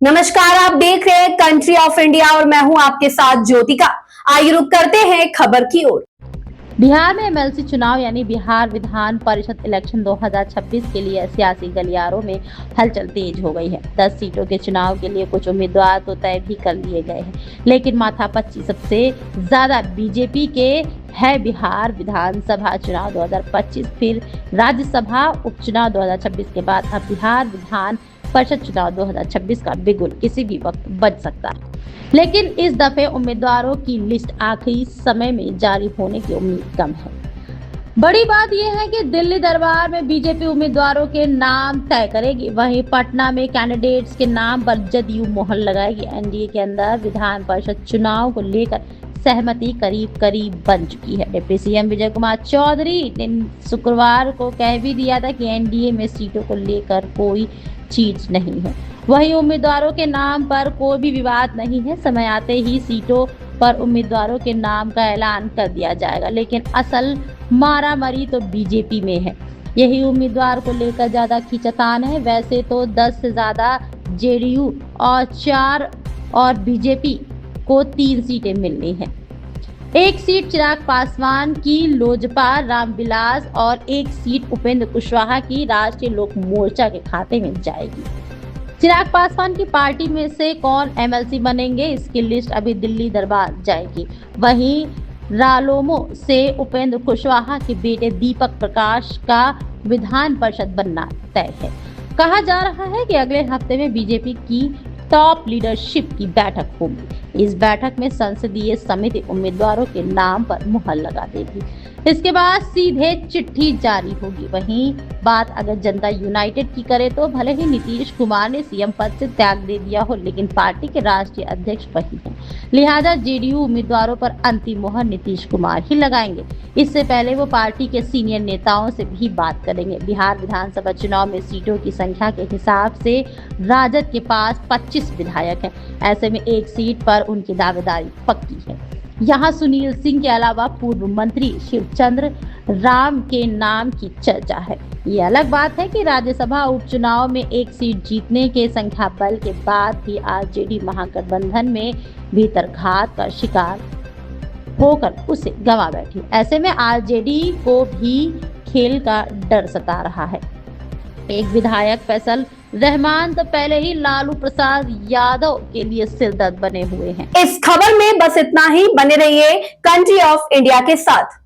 नमस्कार, आप देख रहे हैं कंट्री ऑफ इंडिया और मैं हूं आपके साथ ज्योतिका। आइए रुक करते हैं खबर की ओर। बिहार में एमएलसी चुनाव यानी बिहार विधान परिषद इलेक्शन 2026 के लिए सियासी गलियारों में हलचल तेज हो गई है। 10 सीटों के चुनाव के लिए कुछ उम्मीदवार तो तय भी कर लिए गए हैं, लेकिन माथापच्ची सबसे ज्यादा बीजेपी के है। बिहार विधानसभा चुनाव 2025 फिर राज्यसभा उपचुनाव 2026 के बाद अब बिहार विधान परिषद चुनाव 2026 का बिगुल किसी भी वक्त बज सकता है, लेकिन इस दफे उम्मीदवारों की लिस्ट आखिरी समय में जारी होने की उम्मीद कम है। बड़ी बात यह है कि दिल्ली दरबार में बीजेपी उम्मीदवारों के नाम तय करेगी, वहीं पटना में कैंडिडेट्स के नाम पर जदयू मोहर लगाएगी। एनडीए के अंदर विधान परिषद चुनाव को लेकर सहमति करीब करीब बन चुकी है। डिप्टी सीएम विजय कुमार चौधरी ने शुक्रवार को कह भी दिया था कि एनडीए में सीटों को लेकर कोई चीज नहीं है, वहीं उम्मीदवारों के नाम पर कोई भी विवाद नहीं है। समय आते ही सीटों पर उम्मीदवारों के नाम का ऐलान कर दिया जाएगा, लेकिन असल मारामारी तो बीजेपी में है। यही उम्मीदवार को लेकर ज्यादा खींचतान है। वैसे तो 10 से ज्यादा जेडीयू और 4 और बीजेपी को 3 सीटें मिलनी है। एक सीट चिराग पासवान की लोजपा रामविलास और एक सीट उपेंद्र कुशवाहा की राष्ट्रीय लोक मोर्चा के खाते में जाएगी। चिराग पासवान की पार्टी में से कौन एमएलसी बनेंगे, इसकी लिस्ट अभी दिल्ली दरबार जाएगी। वहीं रालोमो से उपेंद्र कुशवाहा के बेटे दीपक प्रकाश का विधान परिषद बनना तय है। कहा जा रहा है कि अगले हफ्ते में बीजेपी की टॉप लीडरशिप की बैठक होगी। इस बैठक में संसदीय समिति उम्मीदवारों के नाम पर मुहर लगा देगी। इसके बाद सीधे चिट्ठी जारी होगी। वहीं बात अगर जनता यूनाइटेड की करे तो भले ही नीतीश कुमार ने सीएम पद से त्याग दे दिया हो, लेकिन पार्टी के राष्ट्रीय अध्यक्ष वही हैं। लिहाजा जेडीयू उम्मीदवारों पर अंतिम मुहर नीतीश कुमार ही लगाएंगे। इससे पहले वो पार्टी के सीनियर नेताओं से भी बात करेंगे। बिहार विधानसभा चुनाव में सीटों की संख्या के हिसाब से राजद के पास 25 विधायक हैं। ऐसे में एक सीट पर उनकी दावेदारी पक्की है। यहाँ सुनील सिंह के अलावा पूर्व मंत्री शिवचंद्र राम के नाम की चर्चा है। ये अलग बात है कि राज्यसभा उपचुनाव में एक सीट जीतने के संख्या बल के बाद भी आरजेडी महागठबंधन में भीतरघात का शिकार होकर उसे गंवा बैठी। ऐसे में आरजेडी को भी खेल का डर सता रहा है। एक विधायक फैसल रहमान तो पहले ही लालू प्रसाद यादव के लिए सिरदर्द बने हुए हैं। इस खबर में बस इतना ही। बने रहिए कंट्री ऑफ इंडिया के साथ।